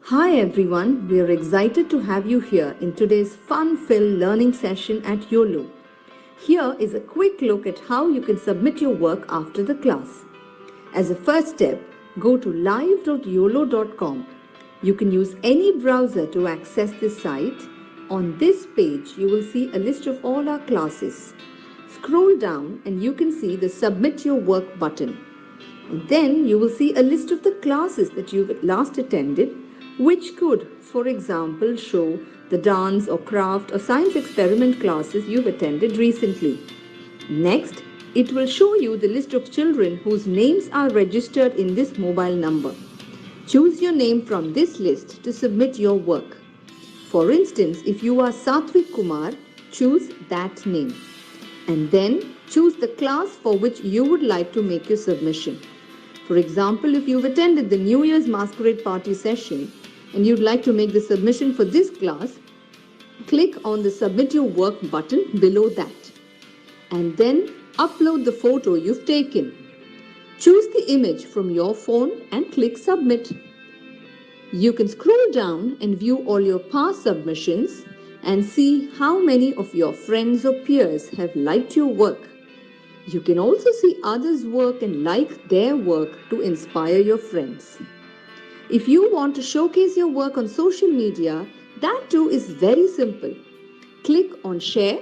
Hi everyone, we are excited to have you here in today's fun-filled learning session at YOLO. Here is a quick look at how you can submit your work after the class. As a first step, go to live.yolo.com. You can use any browser to access this site. On this page, you will see a list of all our classes. Scroll down and you can see the Submit Your Work button. And then you will see a list of the classes that you've last attended, which could, for example, show the dance or craft or science experiment classes you've attended recently. Next, it will show you the list of children whose names are registered in this mobile number. Choose your name from this list to submit your work. For instance, if you are Satvik Kumar, choose that name. And then choose the class for which you would like to make your submission. For example, if you've attended the New Year's Masquerade Party session and you'd like to make the submission for this class, click on the Submit Your Work button below that. And then upload the photo you've taken. Choose the image from your phone and click Submit. You can scroll down and view all your past submissions and see how many of your friends or peers have liked your work. You can also see others' work and like their work to inspire your friends. If you want to showcase your work on social media, that too is very simple. Click on Share,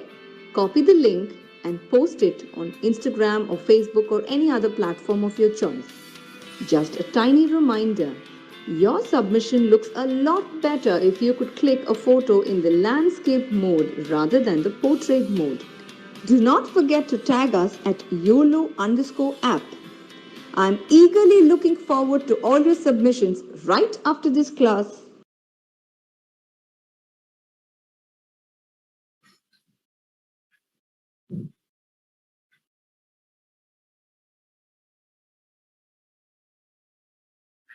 copy the link and post it on Instagram or Facebook or any other platform of your choice. Just a tiny reminder, your submission looks a lot better if you could click a photo in the landscape mode rather than the portrait mode. Do not forget to tag us at YOLO_app. I'm eagerly looking forward to all your submissions right after this class.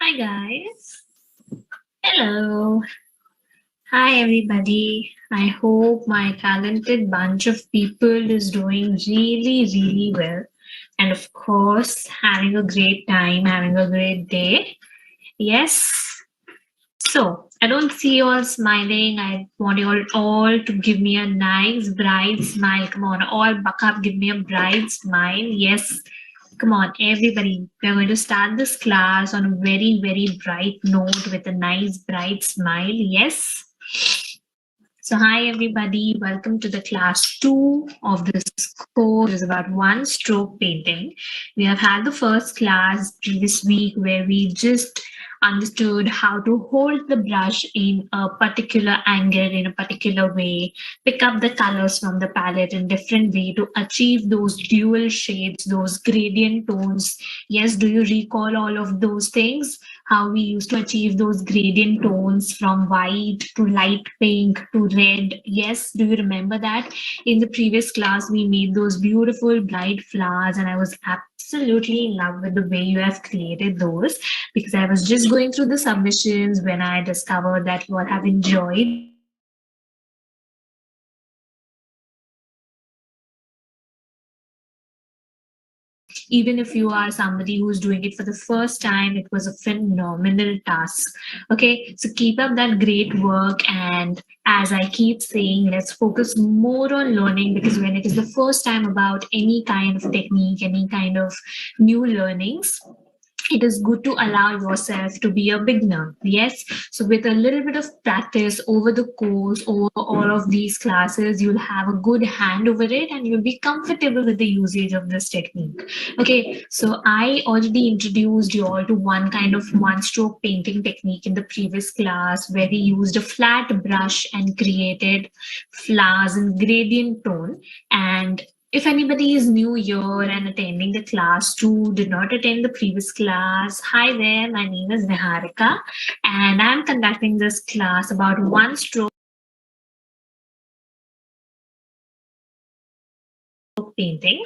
Hi guys. Hello. Hi everybody. I hope my talented bunch of people is doing really well. And of course, having a great time, having a great day. Yes. So, I don't see you all smiling. I want you all to give me a nice, bright smile. Come on, all buck up, give me a bright smile. Yes. Come on, everybody. We're going to start this class on a very bright note with a nice, bright smile. Yes. So, hi everybody, welcome to the class 2 of this course. It is about one stroke painting. We have had the first class previous week where we just understood how to hold the brush in a particular angle, in a particular way, pick up the colors from the palette in different way to achieve those dual shades, those gradient tones. Yes, do you recall all of those things? How we used to achieve those gradient tones from white to light pink to red. Yes, do you remember that? In the previous class, we made those beautiful bright flowers, and I was absolutely in love with the way you have created those because I was just going through the submissions when I discovered that you all have enjoyed even if you are somebody who's doing it for the first time. It was a phenomenal task. Okay, so keep up that great work, and as I keep saying, let's focus more on learning, because when it is the first time about any kind of technique, any kind of new learnings, it is good to allow yourself to be a beginner. Yes. So with a little bit of practice over the course, over all of these classes, you'll have a good hand over it and you'll be comfortable with the usage of this technique. Okay. So I already introduced you all to one kind of one stroke painting technique in the previous class where we used a flat brush and created flowers in gradient tone. And if anybody is new here and attending the class too, did not attend the previous class, hi there, my name is Niharika, and I'm conducting this class about one stroke painting.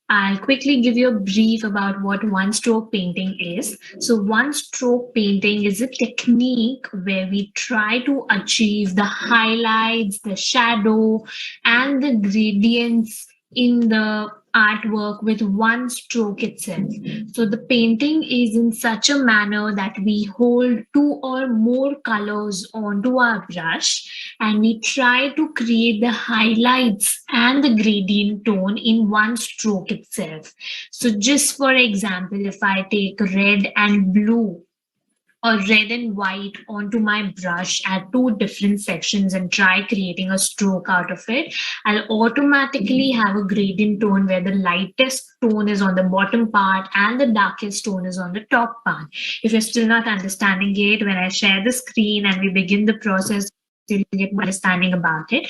I'll quickly give you a brief about what one stroke painting is. So one stroke painting is a technique where we try to achieve the highlights, the shadow, and the gradients in the artwork with one stroke itself. So the painting is in such a manner that we hold two or more colors onto our brush and we try to create the highlights and the gradient tone in one stroke itself. So just for example, if I take red and blue or red and white onto my brush at two different sections and try creating a stroke out of it, I'll automatically have a gradient tone where the lightest tone is on the bottom part and the darkest tone is on the top part. If you're still not understanding it, when I share the screen and we begin the process, you'll get more understanding about it.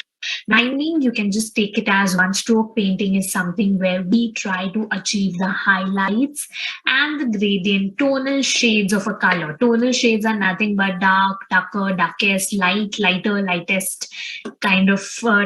I mean, you can just take it as one stroke painting is something where we try to achieve the highlights and the gradient tonal shades of a color. Tonal shades are nothing but dark, darker, darkest, light, lighter, lightest kind of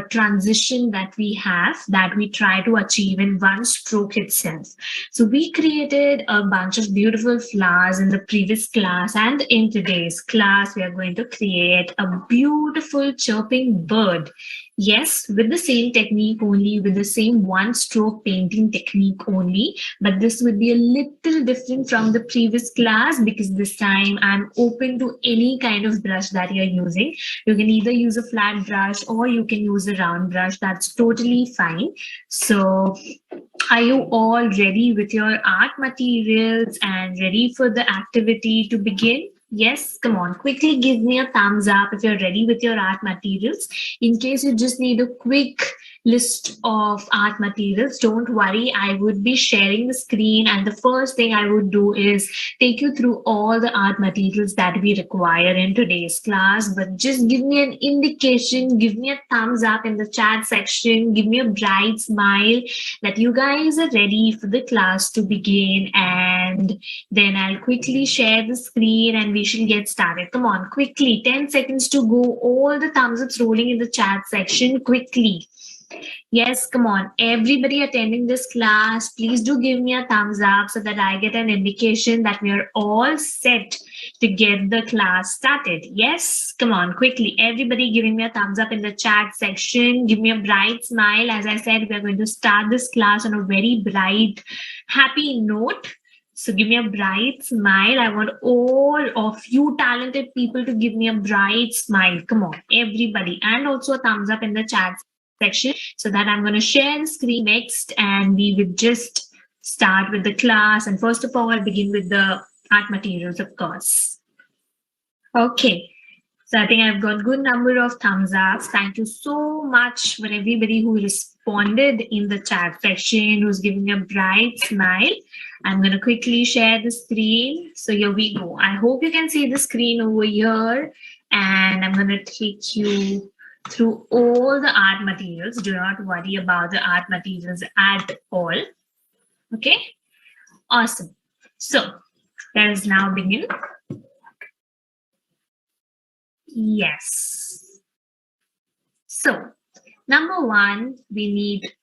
transition that we have that we try to achieve in one stroke itself. So we created a bunch of beautiful flowers in the previous class, and in today's class, we are going to create a beautiful chirping bird. Yes, with the same technique only, with the same one stroke painting technique only, but this would be a little different from the previous class because this time I'm open to any kind of brush that you're using. You can either use a flat brush or you can use a round brush. That's totally fine. So are you all ready with your art materials and ready for the activity to begin? Yes, come on, quickly give me a thumbs up if you're ready with your art materials. In case you just need a quick list of art materials, don't worry, I would be sharing the screen, and the first thing I would do is take you through all the art materials that we require in today's class. But just give me an indication, give me a thumbs up in the chat section, give me a bright smile that you guys are ready for the class to begin, and then I'll quickly share the screen and we shall get started. Come on, quickly, 10 seconds to go. All the thumbs ups rolling in the chat section quickly. Yes, come on. Everybody attending this class, please do give me a thumbs up so that I get an indication that we are all set to get the class started. Yes, come on, quickly. Everybody giving me a thumbs up in the chat section. Give me a bright smile. As I said, we are going to start this class on a very bright, happy note. So give me a bright smile. I want all of you talented people to give me a bright smile. Come on, everybody. And also a thumbs up in the chat section so that I'm going to share the screen next and we will just start with the class. And first of all, I'll begin with the art materials, of course. Okay. So I think I've got good number of thumbs ups. Thank you so much for everybody who responded in the chat section, who's giving a bright smile. I'm going to quickly share the screen. So here we go. I hope you can see the screen over here. And I'm going to take you through all the art materials. Do not worry about the art materials at all. Okay, awesome. So let us now begin. Yes. So number one, we need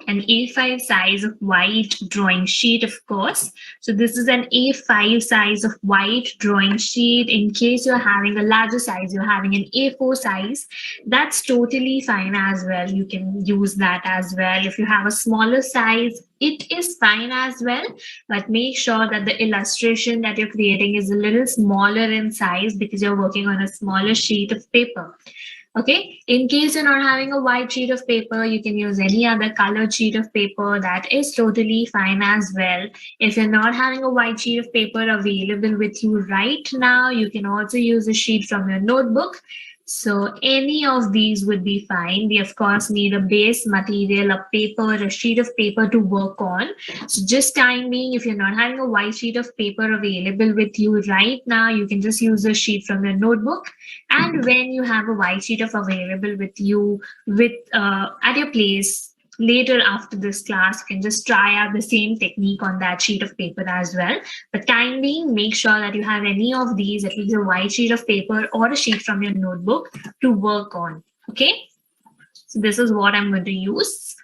an A5 size of white drawing sheet, of course. So this is an A5 size of white drawing sheet. In case you're having a larger size, you're having an A4 size, that's totally fine as well. You can use that as well. If you have a smaller size, it is fine as well, but make sure that the illustration that you're creating is a little smaller in size because you're working on a smaller sheet of paper. Okay, in case you're not having a white sheet of paper, you can use any other colored sheet of paper. That is totally fine as well. If you're not having a white sheet of paper available with you right now, you can also use a sheet from your notebook. So any of these would be fine. We of course need a base material, a paper, a sheet of paper to work on. So just time being, if you're not having a white sheet of paper available with you right now, you can just use a sheet from your notebook. And when you have a white sheet of available with you at your place, later after this class, you can just try out the same technique on that sheet of paper as well. But time being, make sure that you have any of these, at least a white sheet of paper or a sheet from your notebook to work on. Okay, so this is what I'm going to use.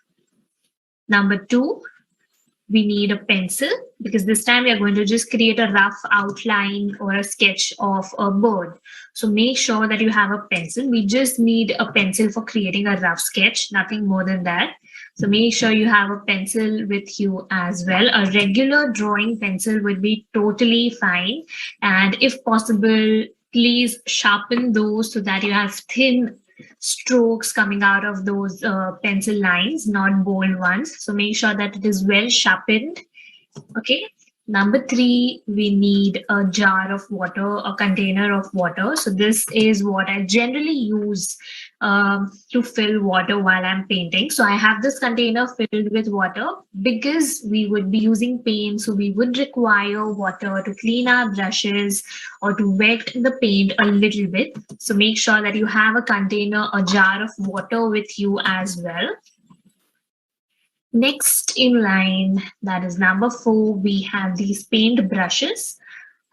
Number two, we need a pencil because this time we are going to just create a rough outline or a sketch of a bird. So make sure that you have a pencil. We just need a pencil for creating a rough sketch, nothing more than that. So make sure you have a pencil with you as well. A regular drawing pencil would be totally fine. And if possible, please sharpen those so that you have thin strokes coming out of those pencil lines, not bold ones. So make sure that it is well sharpened. Okay. Number three, we need a jar of water, a container of water. So this is what I generally use to fill water while I'm painting. So I have this container filled with water because we would be using paint. So we would require water to clean our brushes or to wet the paint a little bit. So make sure that you have a container, a jar of water with you as well. Next in line, that is number four, we have these paint brushes.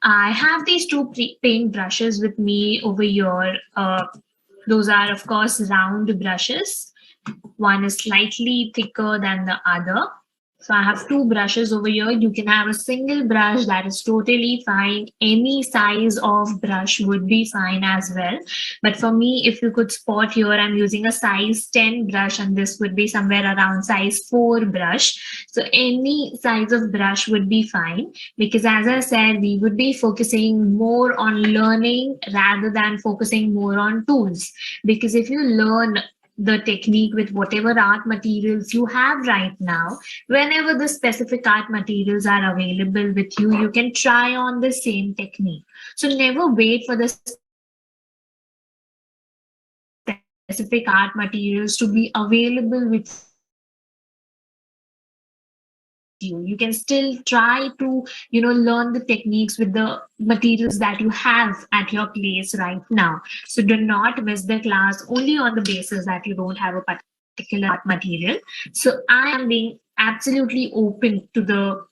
I have these two paint brushes with me over here. Those are, of course, round brushes. One is slightly thicker than the other. So I have two brushes over here. You can have a single brush, that is totally fine. Any size of brush would be fine as well. But for me, if you could spot here, I'm using a size 10 brush and this would be somewhere around size 4 brush. So any size of brush would be fine because as I said, we would be focusing more on learning rather than focusing more on tools. Because if you learn the technique with whatever art materials you have right now, whenever the specific art materials are available with you, you can try on the same technique. So never wait for the specific art materials to be available with you. You can still try to, learn the techniques with whatever art materials you have at your place right now. So do not miss the class only on the basis that you don't have a particular art material. So I am being absolutely open to the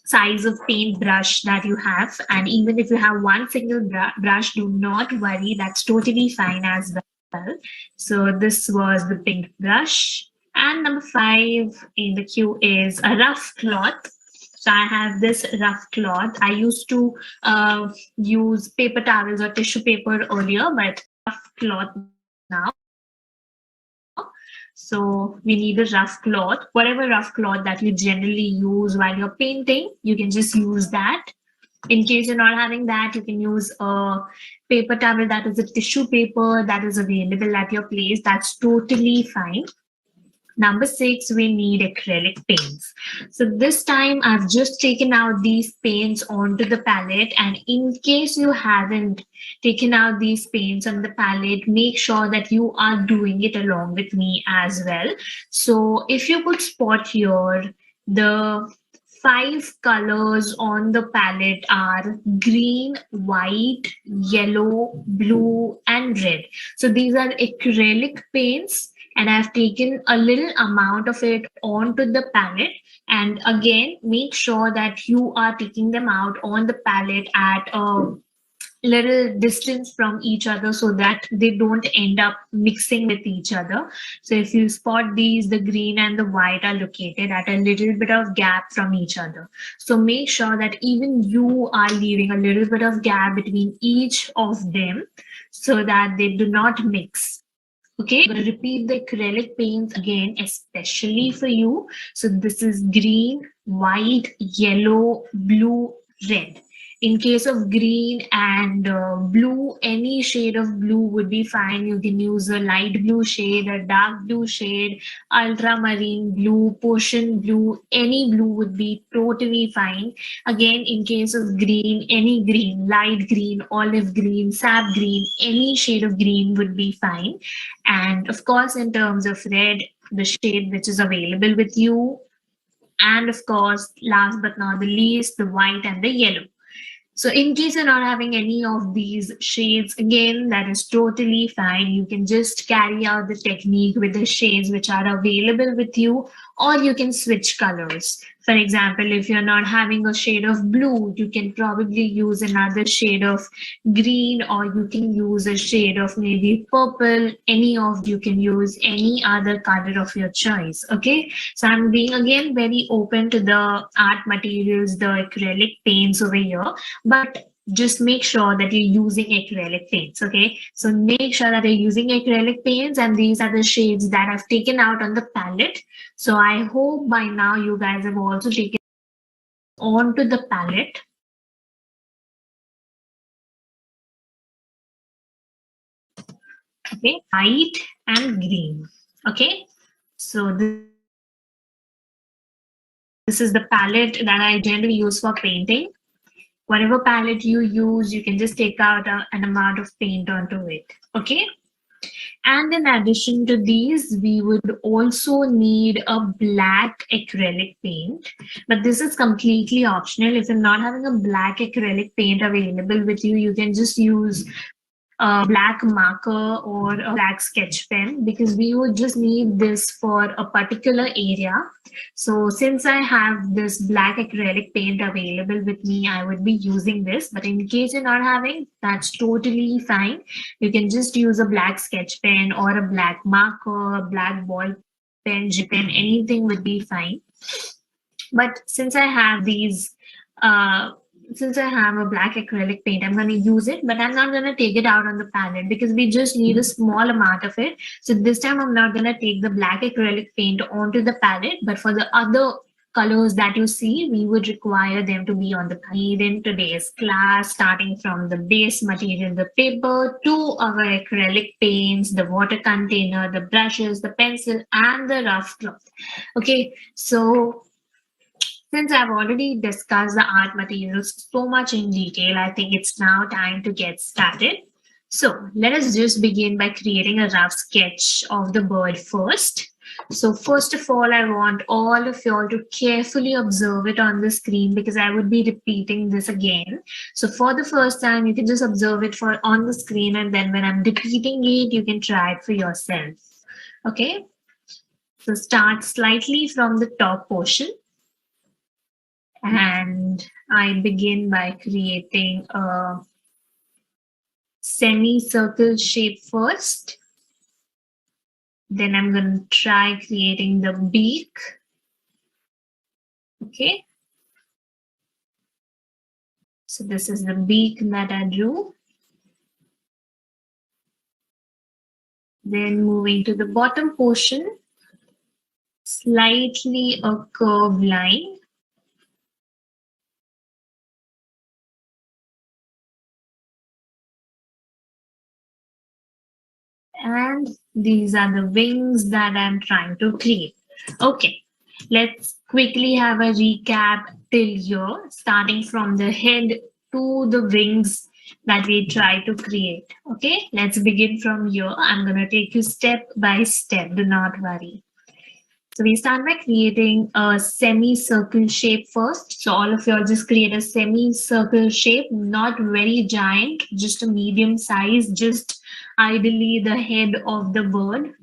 size of paint brush that you have. And even if you have one single brush, do not worry, that's totally fine as well. So this was the paint brush. So this was the paint brush. And number five in the queue is a rough cloth. So I have this rough cloth. I used to use paper towels or tissue paper earlier, but I have this rough cloth now. So we need a rough cloth, whatever rough cloth that you generally use while you're painting, you can just use that. In case you're not having that, you can use a paper towel, that is a tissue paper that is available at your place. That's totally fine. Number six, we need acrylic paints. So this time I've just taken out these paints onto the palette. And in case you haven't taken out these paints on the palette, make sure that you are doing it along with me as well. So if you could spot here, the 5 colors on the palette are green, white, yellow, blue, and red. So these are acrylic paints, and I've taken a little amount of it onto the palette. And again, make sure that you are taking them out on the palette at a little distance from each other so that they don't end up mixing with each other. So if you spot these, the green and the white are located at a little bit of gap from each other. So make sure that even you are leaving a little bit of gap between each of them so that they do not mix. Okay, I'm going to repeat the acrylic paints again, especially for you. So this is green, white, yellow, blue, red. In case of green and blue, any shade of blue would be fine. You can use a light blue shade, a dark blue shade, ultramarine blue, potion blue, any blue would be totally fine. Again, in case of green, any green, light green, olive green, sap green, any shade of green would be fine. And of course, in terms of red, the shade which is available with you. And of course, last but not the least, the white and the yellow. So in case you're not having any of these shades, again, that is totally fine. You can just carry out the technique with the shades which are available with you, or you can switch colors. For example, if you're not having a shade of blue, you can probably use another shade of green, or you can use a shade of maybe purple. Any of you can use any other color of your choice. Okay, so I'm being again very open to the art materials, the acrylic paints over here. But just make sure that you're using acrylic paints. Okay, so make sure that you're using acrylic paints, and these are the shades that I've taken out on the palette. So I hope by now you guys have also taken onto the palette. Okay, white and green. Okay, so this is the palette that I generally use for painting. Whatever palette you use, you can just take out an amount of paint onto it. Okay, and in addition to these, we would also need a black acrylic paint, but this is completely optional. If you're not having a black acrylic paint available with you, you can just use a black marker or a black sketch pen, because we would just need this for a particular area. So since I have this black acrylic paint available with me, I would be using this. But in case you're not having, that's totally fine. You can just use a black sketch pen or a black marker, a black ball pen, G pen, anything would be fine. But uh, since I have a black acrylic paint, I'm going to use it, but I'm not going to take it out on the palette because we just need a small amount of it. So this time I'm not going to take the black acrylic paint onto the palette, but for the other colors that you see, we would require them to be on the palette in today's class, starting from the base material, the paper, to our acrylic paints, the water container, the brushes, the pencil, and the rough cloth. Okay, so since I've already discussed the art materials so much in detail, I think it's now time to get started. So let us just begin by creating a rough sketch of the bird first. So first of all, I want all of y'all to carefully observe it on the screen because I would be repeating this again. So for the first time, you can just observe it for on the screen, and then when I'm repeating it, you can try it for yourself. Okay. So start slightly from the top portion. And I begin by creating a semicircle shape first. Then I'm going to try creating the beak. Okay. So this is the beak that I drew. Then moving to the bottom portion, slightly a curved line. And these are the wings that I'm trying to create. Okay, let's quickly have a recap till here, starting from the head to the wings that we try to create. Okay, let's begin from here. I'm going to take you step by step. Do not worry. So we start by creating a semicircle shape first. So all of you all just create a semicircle shape, not very giant, just a medium size, just ideally the head of the bird.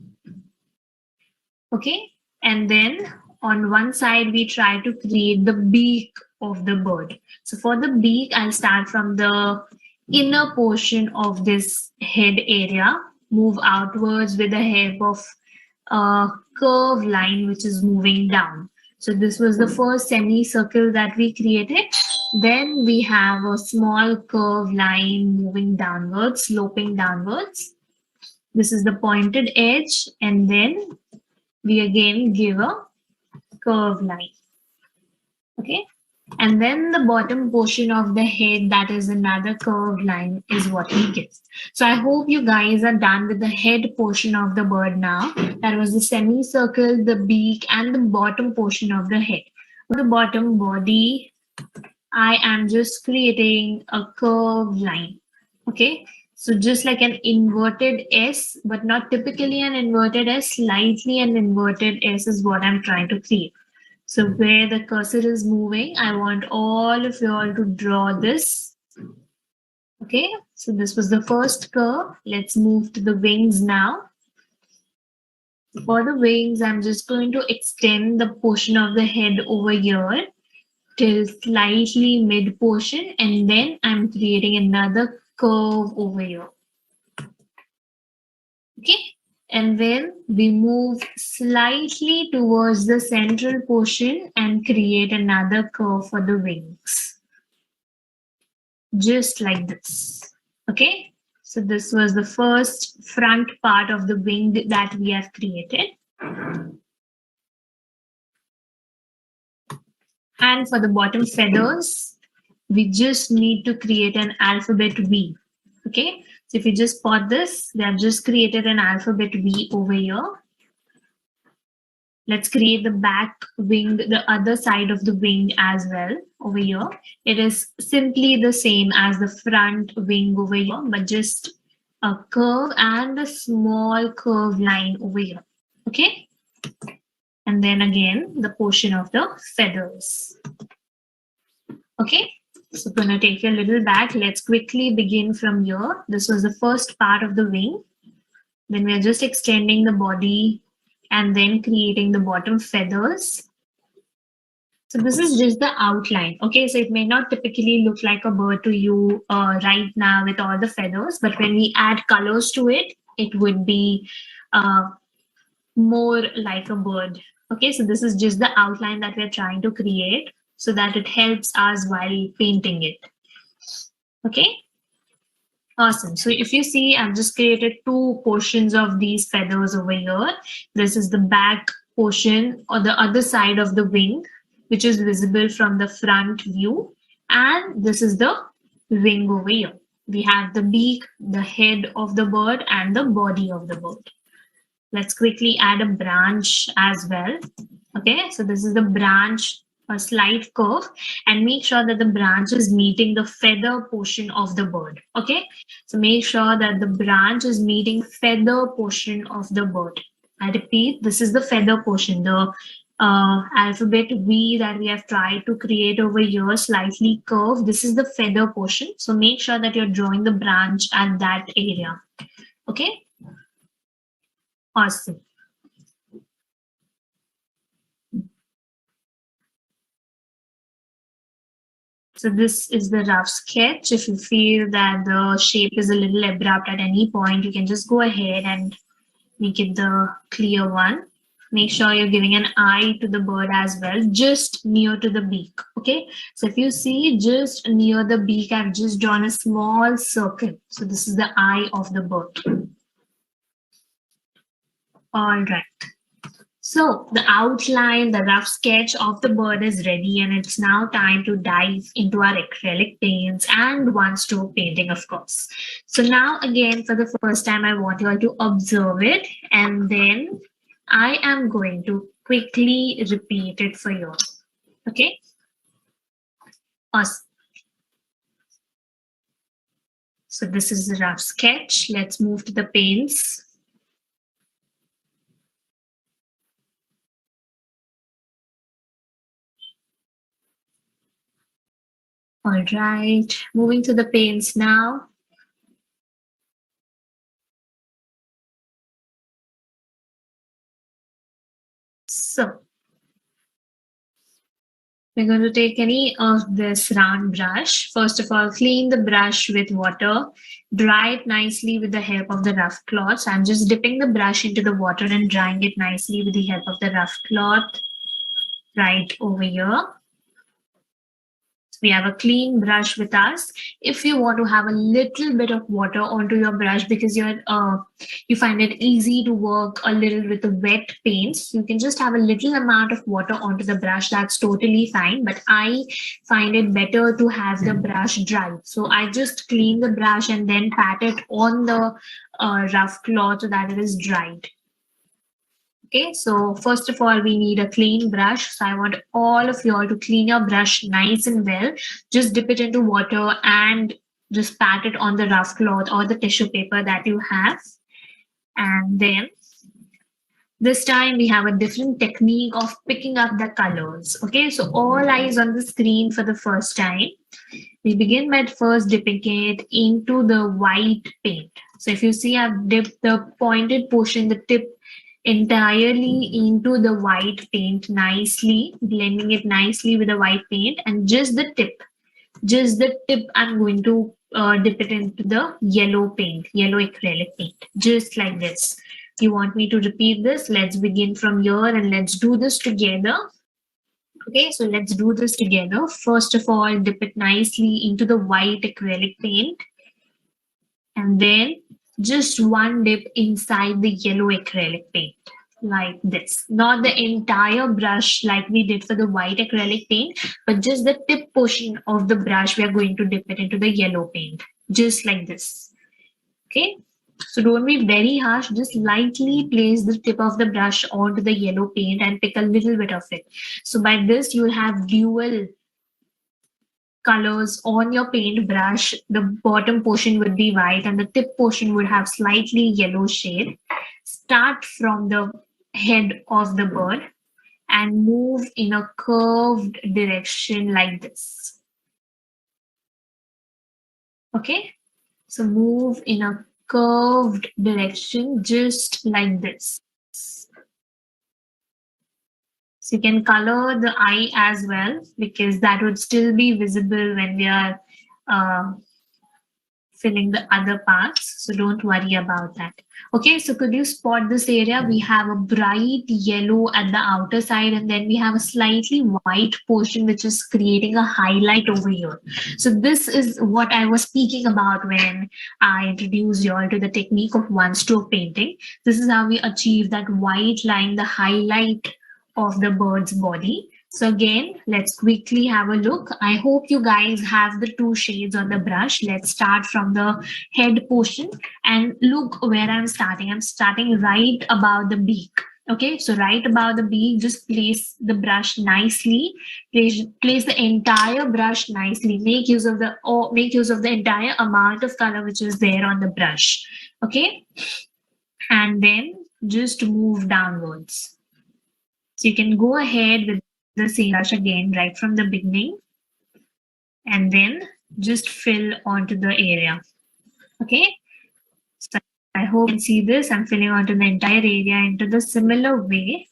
Okay, and then on one side we try to create the beak of the bird. So for the beak, I'll start from the inner portion of this head area, move outwards with the help of a curved line which is moving down. So this was the first semicircle that we created. Then we have a small curved line moving downwards, sloping downwards. This is the pointed edge, and then we again give a curved line. Okay, and then the bottom portion of the head, that is another curved line, is what we get. So I hope you guys are done with the head portion of the bird now. That was the semicircle, the beak, and the bottom portion of the head. For the bottom body, I am just creating a curved line. Okay, so just like an inverted S, but not typically an inverted S, slightly an inverted S is what I'm trying to create. So where the cursor is moving, I want all of you all to draw this. Okay, so this was the first curve. Let's move to the wings now. For the wings, I'm just going to extend the portion of the head over here till slightly mid portion, and then I'm creating another curve over here. Okay, and then we move slightly towards the central portion and create another curve for the wings. just like this. Okay, so this was the first front part of the wing that we have created. And for the bottom feathers, we just need to create an alphabet V. Okay, so if you just spot this, we have just created an alphabet V over here. Let's create the back wing, the other side of the wing as well over here. It is simply the same as the front wing over here, but just a curve and a small curve line over here. Okay, and then again the portion of the feathers. Okay, so I'm going to take you a little back. Let's quickly begin from here. This was the first part of the wing. Then we are just extending the body and then creating the bottom feathers. So this is just the outline. Okay, so it may not typically look like a bird to you right now with all the feathers, but when we add colors to it, it would be more like a bird. Okay, so this is just the outline that we're trying to create so that it helps us while painting it. Okay, awesome. So if you see, I've just created two portions of these feathers over here. This is the back portion or the other side of the wing, which is visible from the front view. And this is the wing over here. We have the beak, the head of the bird, and the body of the bird. Let's quickly add a branch as well. Okay, so this is the branch, a slight curve, and make sure that the branch is meeting the feather portion of the bird. Okay, so make sure that the branch is meeting feather portion of the bird. I repeat, this is the feather portion, the alphabet V that we have tried to create over here, slightly curved. This is the feather portion. So make sure that you're drawing the branch at that area. Okay, awesome. So this is the rough sketch. If you feel that the shape is a little abrupt at any point, you can just go ahead and make it the clear one. Make sure you're giving an eye to the bird as well, just near to the beak. Okay, so if you see just near the beak, I've just drawn a small circle. So this is the eye of the bird. All right. So the outline, the rough sketch of the bird is ready, and it's now time to dive into our acrylic paints and one-stroke painting, of course. So now again, for the first time, I want you all to observe it, and then I am going to quickly repeat it for you. Okay? Awesome. So this is the rough sketch. Let's move to the paints. All right, moving to the paints now. So we're going to take any of this round brush. First of all, clean the brush with water. Dry it nicely with the help of the rough cloth. So I'm just dipping the brush into the water and drying it nicely with the help of the rough cloth right over here. We have a clean brush with us. If you want to have a little bit of water onto your brush because you find it easy to work a little with the wet paints, you can just have a little amount of water onto the brush. That's totally fine. But I find it better to have the brush dry. So I just clean the brush and then pat it on the rough cloth so that it is dried. Okay, so first of all, we need a clean brush. So I want all of you all to clean your brush nice and well. Just dip it into water and just pat it on the rough cloth or the tissue paper that you have. And then this time we have a different technique of picking up the colors. Okay, so all eyes on the screen for the first time. We begin by first dipping it into the white paint. So if you see, I've dipped the pointed portion, the tip entirely into the white paint nicely, blending it nicely with the white paint, and just the tip I'm going to dip it into the yellow paint, yellow acrylic paint, just like this. You want me to repeat this? Let's begin from here and let's do this together. Okay, so let's do this together. First of all, dip it nicely into the white acrylic paint, and then just one dip inside the yellow acrylic paint like this. Not the entire brush like we did for the white acrylic paint, but just the tip portion of the brush we are going to dip it into the yellow paint, just like this. Okay, so don't be very harsh, just lightly place the tip of the brush onto the yellow paint and pick a little bit of it. So by this you will have dual colors on your paintbrush. The bottom portion would be white and the tip portion would have slightly yellow shade. Start from the head of the bird and move in a curved direction like this. Okay, so move in a curved direction just like this. So you can color the eye as well, because that would still be visible when we are uh, filling the other parts. So don't worry about that. Okay, so could you spot this area? We have a bright yellow at the outer side, and then we have a slightly white portion which is creating a highlight over here. So this is what I was speaking about when I introduced you all to the technique of one stroke painting. This is how we achieve that white line, the highlight of the bird's body. So again, let's quickly have a look. I hope you guys have the two shades on the brush. Let's start from the head portion and look where I'm starting. I'm starting right above the beak. Okay, so right above the beak, just place the brush nicely. Place the entire brush nicely. Make use of the entire amount of color which is there on the brush. Okay, and then just move downwards. So you can go ahead with the same brush again right from the beginning and then just fill onto the area. Okay, so I hope you can see this. I'm filling onto the entire area into the similar way.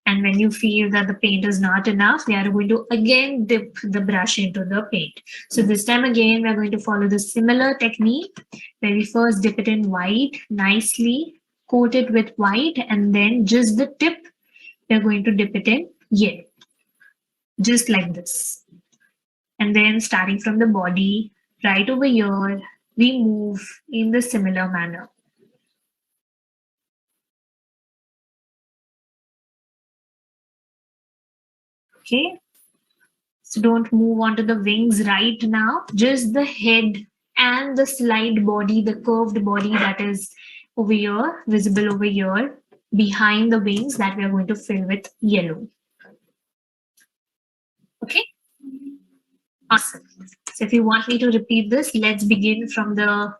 And when you feel that the paint is not enough, we are going to again dip the brush into the paint. So this time again, we're going to follow the similar technique where we first dip it in white nicely, coat it with white, and then just the tip we're going to dip it in yellow, just like this. And then starting from the body, right over here, we move in the similar manner. Okay, so don't move on to the wings right now, just the head and the slight body, the curved body that is over here, visible over here, behind the wings that we are going to fill with yellow. Okay, awesome. So if you want me to repeat this, let's begin from the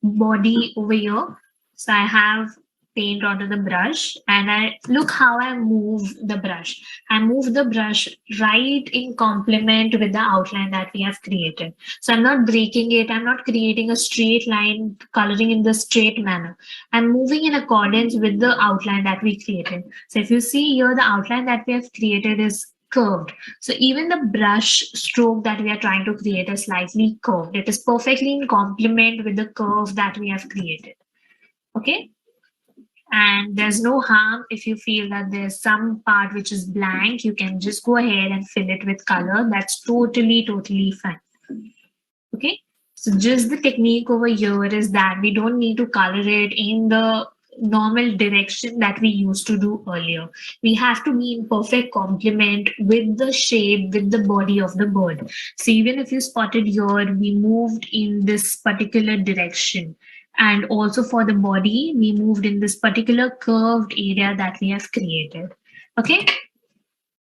body over here. So I have paint onto the brush and I look how I move the brush. I move the brush right in complement with the outline that we have created. So I'm not breaking it. I'm not creating a straight line, coloring in the straight manner. I'm moving in accordance with the outline that we created. So if you see here, the outline that we have created is curved. So even the brush stroke that we are trying to create is slightly curved. It is perfectly in complement with the curve that we have created. Okay. And there's no harm if you feel that there's some part which is blank, you can just go ahead and fill it with color. That's totally fine. Okay. So just the technique over here is that we don't need to color it in the normal direction that we used to do earlier. We have to be in perfect complement with the shape, with the body of the bird. So even if you spotted here, we moved in this particular direction. And also for the body, we moved in this particular curved area that we have created. Okay.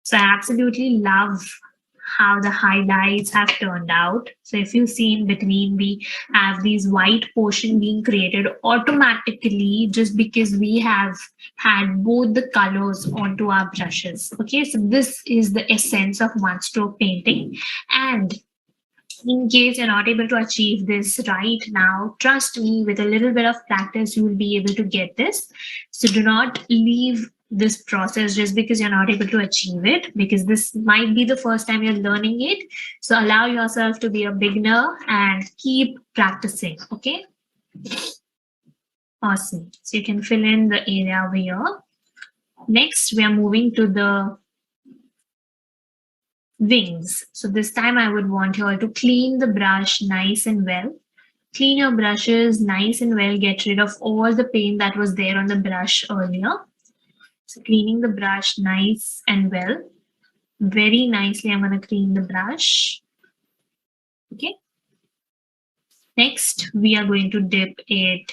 So I absolutely love how the highlights have turned out. So if you see in between, we have these white portion being created automatically just because we have had both the colors onto our brushes. Okay, so this is the essence of one stroke painting. And in case you're not able to achieve this right now, trust me, with a little bit of practice, you will be able to get this. So do not leave this process just because you're not able to achieve it, because this might be the first time you're learning it. So allow yourself to be a beginner and keep practicing. Okay. Awesome. So you can fill in the area over here. Next, we are moving to the wings. So this time I would want you all to clean the brush nice and well. Clean your brushes nice and well. Get rid of all the paint that was there on the brush earlier. So cleaning the brush nice and well. Very nicely, I'm going to clean the brush. Okay. Next, we are going to dip it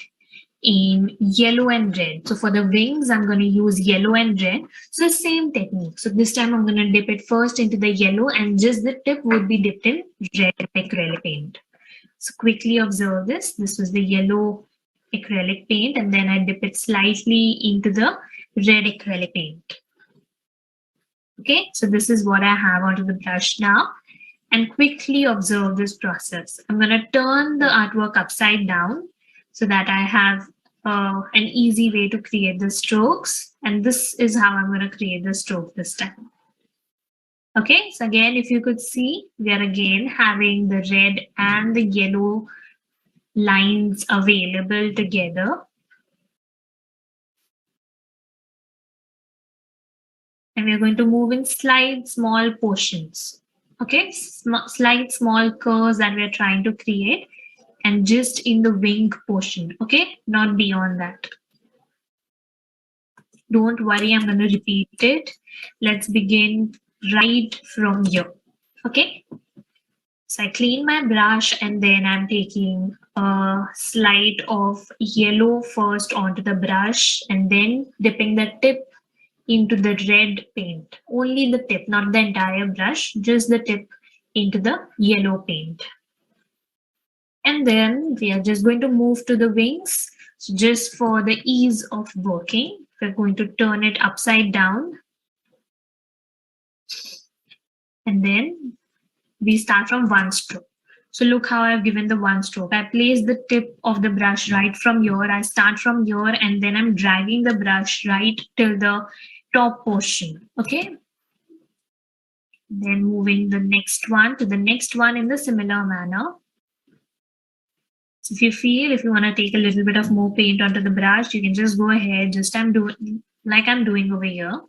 in yellow and red. So for the wings, I'm going to use yellow and red. So the same technique. So this time I'm going to dip it first into the yellow and just the tip would be dipped in red acrylic paint. So quickly observe this. This was the yellow acrylic paint and then I dip it slightly into the red acrylic paint. Okay, so this is what I have onto the brush now. And quickly observe this process. I'm going to turn the artwork upside down so that I have an easy way to create the strokes. And this is how I'm going to create the stroke this time. Okay, so again, if you could see, we are again having the red and the yellow lines available together. And we're going to move in slight small portions. Okay, slight small curves that we're trying to create and just in the wing portion. Okay, not beyond that. Don't worry, I'm going to repeat it. Let's begin right from here. Okay, so I clean my brush and then I'm taking a slide of yellow first onto the brush and then dipping the tip into the red paint. Only the tip, not the entire brush, just the tip into the yellow paint. And then we are just going to move to the wings. So just for the ease of working, we're going to turn it upside down. And then we start from one stroke. So look how I've given the one stroke. I place the tip of the brush right from here. I start from here and then I'm dragging the brush right till the top portion. Okay. Then moving the next one to the next one in the similar manner. So if you feel, if you want to take a little bit of more paint onto the brush, you can just go ahead, just I'm doing like I'm doing over here.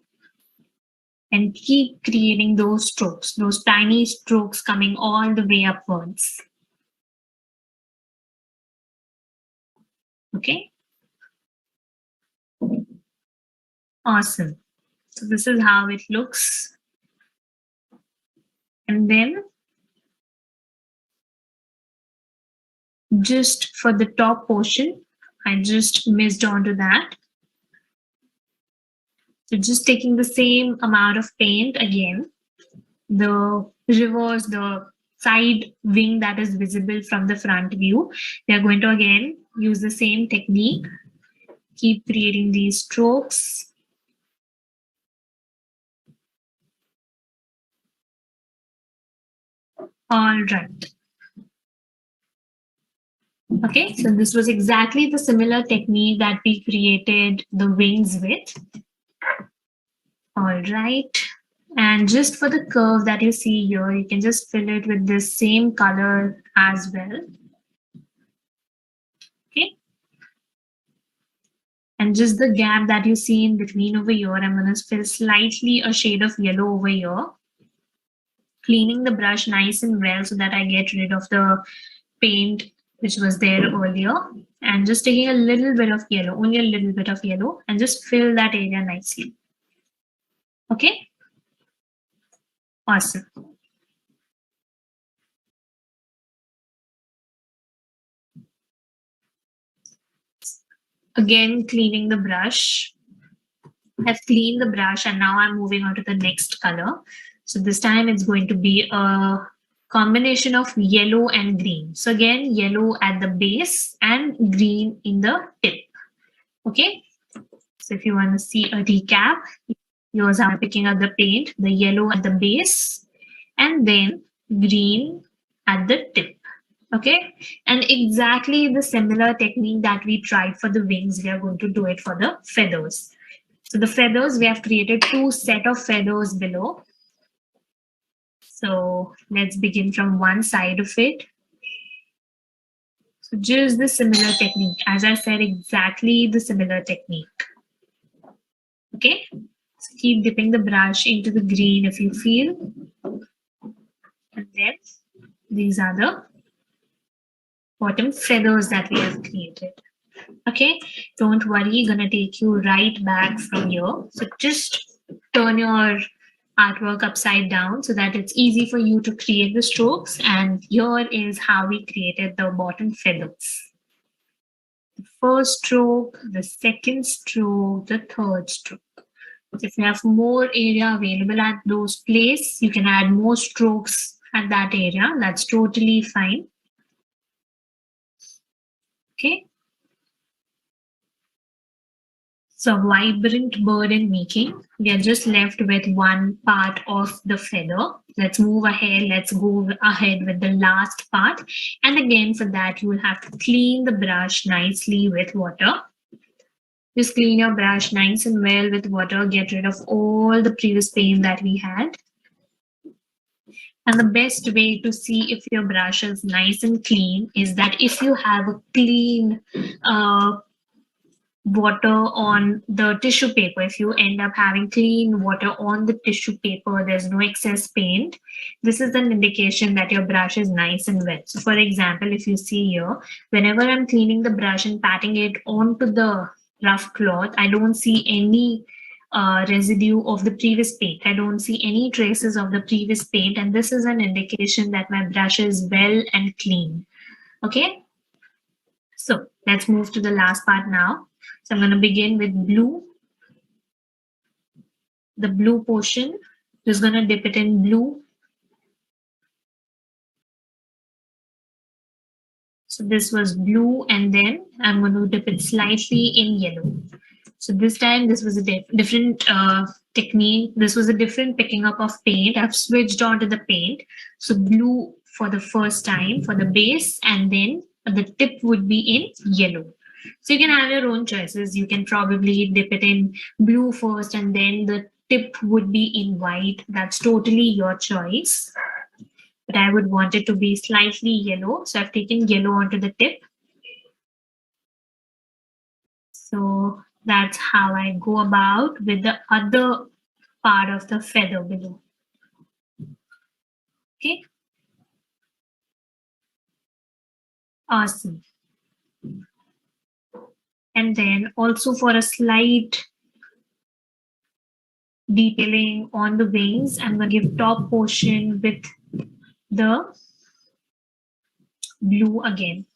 And keep creating those strokes, those tiny strokes coming all the way upwards. Okay. Awesome. So this is how it looks. And then just for the top portion, I just missed onto that. So just taking the same amount of paint again, the reverse, the side wing that is visible from the front view, we are going to again use the same technique. Keep creating these strokes. All right. Okay, so this was exactly the similar technique that we created the wings with. All right. And just for the curve that you see here, you can just fill it with this same color as well. Okay. And just the gap that you see in between over here, I'm going to fill slightly a shade of yellow over here. Cleaning the brush nice and well so that I get rid of the paint which was there earlier. And just taking a little bit of yellow, only a little bit of yellow, and just fill that area nicely. Okay. Awesome. Again, cleaning the brush. I've cleaned the brush and now I'm moving on to the next color. So this time it's going to be a combination of yellow and green. So again, yellow at the base and green in the tip. Okay. So if you want to see a recap, here's how I'm picking up the paint, the yellow at the base and then green at the tip. Okay, and exactly the similar technique that we tried for the wings, we are going to do it for the feathers. So the feathers, we have created two set of feathers below. So let's begin from one side of it. So just the similar technique. As I said, exactly the similar technique. Okay. So keep dipping the brush into the green if you feel. And then these are the bottom feathers that we have created. Okay, don't worry, gonna take you right back from here. So just turn your artwork upside down so that it's easy for you to create the strokes. And here is how we created the bottom feathers. The first stroke, the second stroke, the third stroke. So if you have more area available at those places, you can add more strokes at that area. That's totally fine. Okay. So vibrant bird in making. We are just left with one part of the feather. Let's move ahead. Let's go ahead with the last part. And again, for that, you will have to clean the brush nicely with water. Just clean your brush nice and well with water. Get rid of all the previous paint that we had. And the best way to see if your brush is nice and clean is that if you have a clean water on the tissue paper, if you end up having clean water on the tissue paper, there's no excess paint, this is an indication that your brush is nice and wet. So for example, if you see here, whenever I'm cleaning the brush and patting it onto the rough cloth, I don't see any residue of the previous paint. I don't see any traces of the previous paint, and this is an indication that my brush is well and clean. Okay, so let's move to the last part now. So I'm going to begin with blue. The blue portion, just going to dip it in blue. So this was blue, and then I'm going to dip it slightly in yellow. So this time, this was a different technique. This was a different picking up of paint. I've switched on to the paint. So blue for the first time for the base, and then the tip would be in yellow. So you can have your own choices. You can probably dip it in blue first, and then the tip would be in white. That's totally your choice. But I would want it to be slightly yellow. So I've taken yellow onto the tip. So that's how I go about with the other part of the feather below. Okay. Awesome. And then also for a slight detailing on the wings, I'm going to give top portion with the blue again.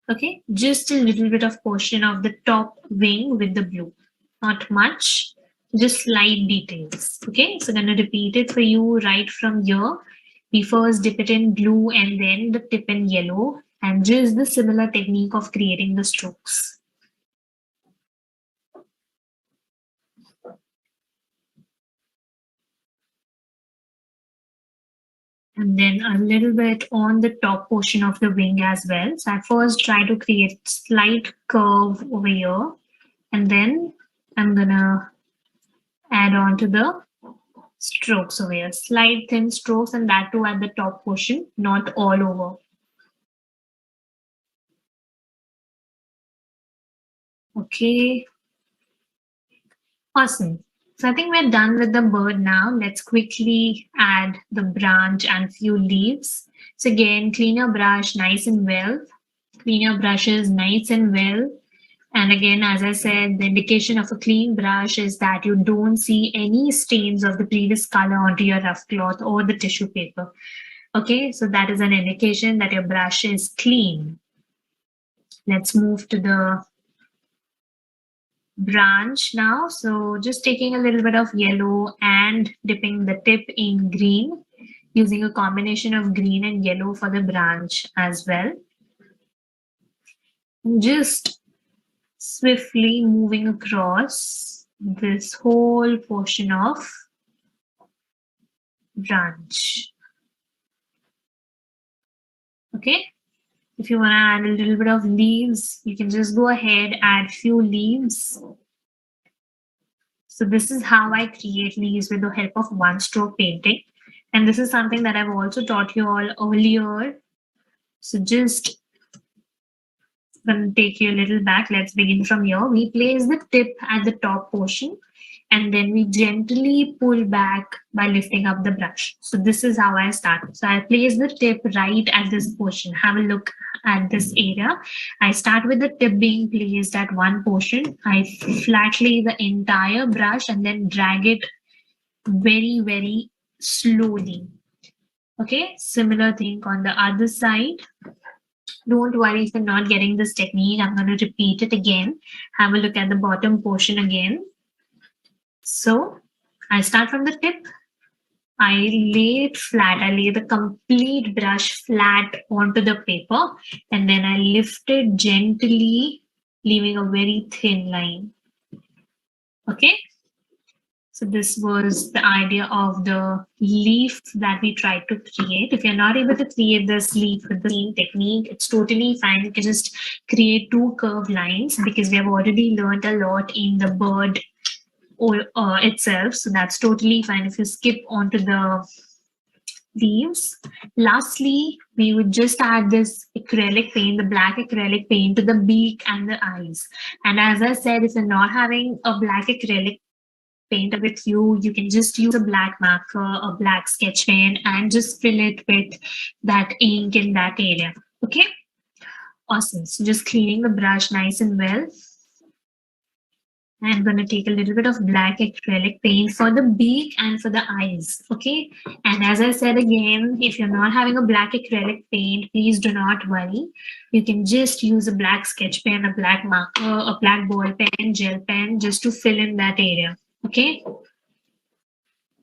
Okay, just a little bit of portion of the top wing with the blue. Not much, just slight details. Okay, so I'm going to repeat it for you right from here. We first dip it in blue and then the tip in yellow, and just the similar technique of creating the strokes. And then a little bit on the top portion of the wing as well. So I first try to create slight curve over here, and then I'm gonna add on to the strokes over here, slight thin strokes, and that too at the top portion, not all over. Okay, awesome. So I think we're done with the bird now. Let's quickly add the branch and few leaves. So again, clean your brush nice and well. Clean your brushes nice and well. And again, as I said, the indication of a clean brush is that you don't see any stains of the previous color onto your rough cloth or the tissue paper. Okay, so that is an indication that your brush is clean. Let's move to the branch now. So just taking a little bit of yellow and dipping the tip in green, using a combination of green and yellow for the branch as well. Just swiftly moving across this whole portion of branch. Okay, if you want to add a little bit of leaves, you can just go ahead, add few leaves. So this is how I create leaves with the help of one stroke painting. And this is something that I've also taught you all earlier. So just going to take you a little back. Let's begin from here. We place the tip at the top portion, and then we gently pull back by lifting up the brush. So this is how I start. So I place the tip right at this portion. Have a look at this area. I start with the tip being placed at one portion. I flat lay the entire brush and then drag it very, very slowly. Okay, similar thing on the other side. Don't worry if you're not getting this technique. I'm going to repeat it again. Have a look at the bottom portion again. So I start from the tip. I lay it flat. I lay the complete brush flat onto the paper, and then I lift it gently, leaving a very thin line. Okay. So this was the idea of the leaf that we tried to create. If you're not able to create this leaf with the same technique, it's totally fine. You can just create two curved lines because we have already learned a lot in the bird or itself. So that's totally fine if you skip onto the leaves. Lastly, we would just add this acrylic paint, the black acrylic paint to the beak and the eyes. And as I said, if you're not having a black acrylic paint with you, you can just use a black marker, a black sketch pen, and just fill it with that ink in that area. Okay, awesome. So just cleaning the brush nice and well. I'm going to take a little bit of black acrylic paint for the beak and for the eyes. Okay. And as I said again, if you're not having a black acrylic paint, please do not worry. You can just use a black sketch pen, a black marker, a black ball pen, gel pen, just to fill in that area. Okay.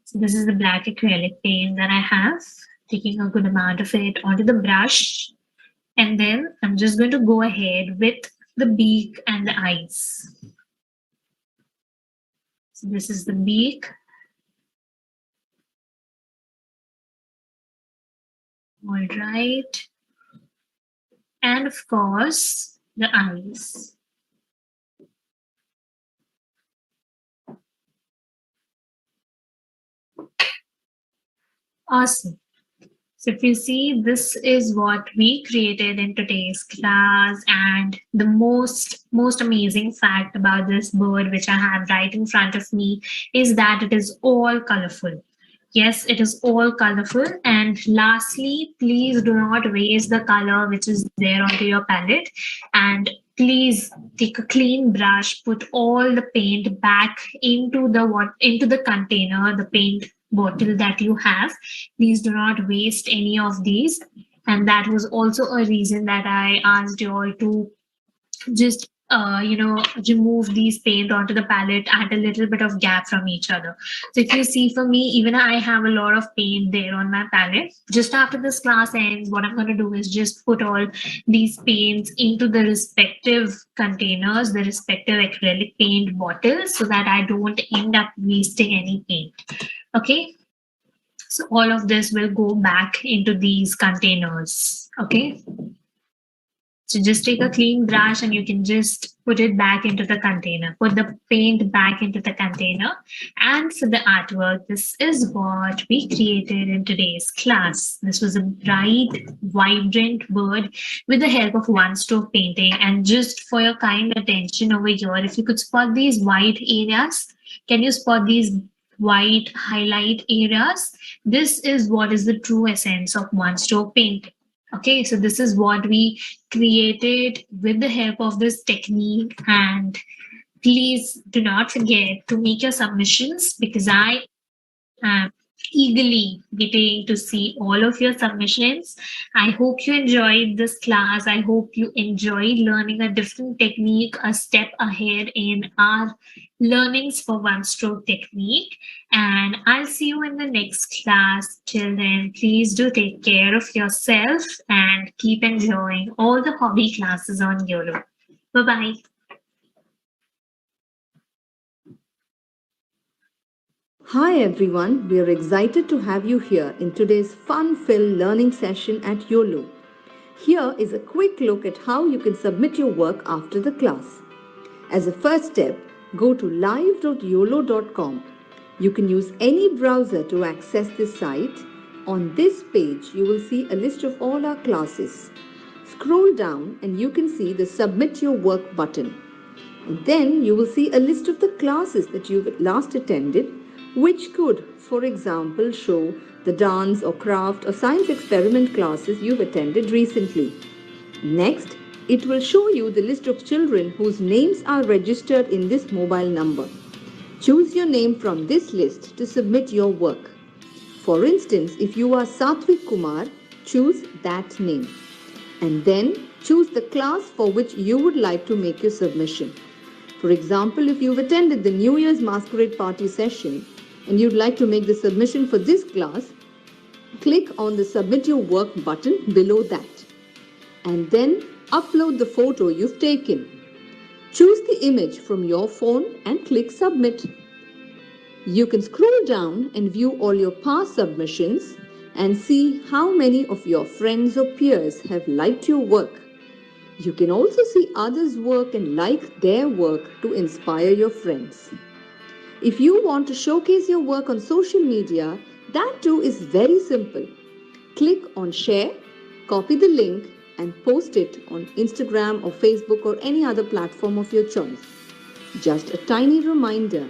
So this is the black acrylic paint that I have. Taking a good amount of it onto the brush. And then I'm just going to go ahead with the beak and the eyes. So this is the beak. All right. And of course, the eyes. Awesome. So if you see, this is what we created in today's class, and the most amazing fact about this bird, which I have right in front of me, is that it is all colorful. Yes, it is all colorful. And lastly, please do not waste the color which is there onto your palette. And please take a clean brush, put all the paint back into the container, the paint bottle that you have. Please do not waste any of these. And that was also a reason that I asked you all to just remove these paint onto the palette at a little bit of gap from each other. So if you see, for me, even I have a lot of paint there on my palette. Just after this class ends, what I'm going to do is just put all these paints into the respective containers, the respective acrylic paint bottles, so that I don't end up wasting any paint. Okay, so all of this will go back into these containers. Okay. So just take a clean brush and you can just put it back into the container. Put the paint back into the container. And for the artwork, this is what we created in today's class. This was a bright, vibrant bird with the help of one-stroke painting. And just for your kind attention over here, if you could spot these white areas, can you spot these white highlight areas? This is what is the true essence of one-stroke painting. Okay, so this is what we created with the help of this technique. And please do not forget to make your submissions, because I am eagerly waiting to see all of your submissions. I hope you enjoyed this class. I hope you enjoyed learning a different technique, a step ahead in our learnings for one stroke technique. And I'll see you in the next class. Till then, please do take care of yourself and keep enjoying all the hobby classes on YOLO. Bye-bye. Hi everyone, we are excited to have you here in today's fun-filled learning session at YOLO. Here is a quick look at how you can submit your work after the class. As a first step, go to live.yolo.com. You can use any browser to access this site. On this page, you will see a list of all our classes. Scroll down and you can see the Submit Your Work button. And then you will see a list of the classes that you've last attended, which could, for example, show the dance or craft or science experiment classes you've attended recently. Next, it will show you the list of children whose names are registered in this mobile number. Choose your name from this list to submit your work. For instance, if you are Satvik Kumar, choose that name. And then choose the class for which you would like to make your submission. For example, if you've attended the New Year's Masquerade Party session and you'd like to make the submission for this class, click on the Submit Your Work button below that. And then upload the photo you've taken. Choose the image from your phone and click Submit. You can scroll down and view all your past submissions and see how many of your friends or peers have liked your work. You can also see others' work and like their work to inspire your friends. If you want to showcase your work on social media, that too is very simple. Click on Share, copy the link and post it on Instagram or Facebook or any other platform of your choice. Just a tiny reminder,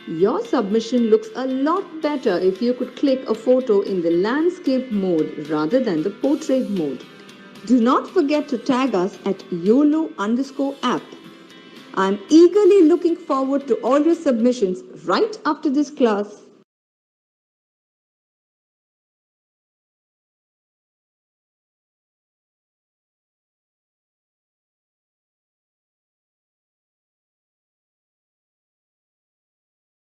your submission looks a lot better if you could click a photo in the landscape mode rather than the portrait mode. Do not forget to tag us at YOLO_app. I'm eagerly looking forward to all your submissions right after this class.